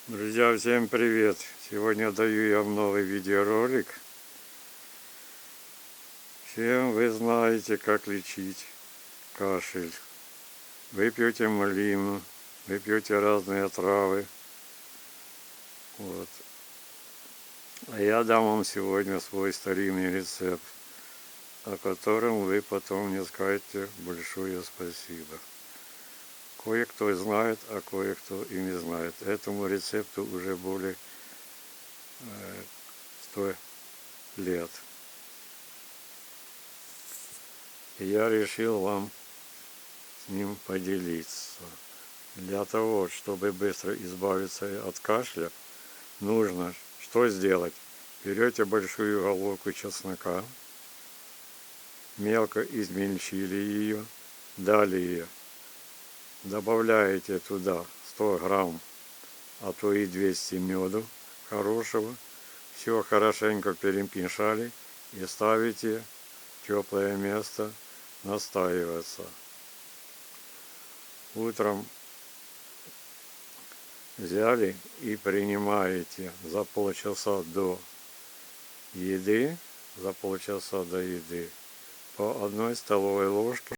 Друзья, всем привет! Сегодня даю я вам новый видеоролик. Всем вы знаете, как лечить кашель. Вы пьете малину, вы пьете разные травы. Вот. А я дам вам сегодня свой старинный рецепт, о котором вы потом мне скажете большое спасибо. Кое-кто знает, а кое-кто и не знает. Этому рецепту уже более 100 лет. И я решил вам с ним поделиться. Для того, чтобы быстро избавиться от кашля, нужно что сделать? Берете большую головку чеснока, мелко измельчили ее, далее добавляете туда 100 грамм, а то и 200 меду хорошего, все хорошенько перемешали и ставите в теплое место настаиваться. Утром взяли и принимаете за полчаса до еды, по 1 столовой ложке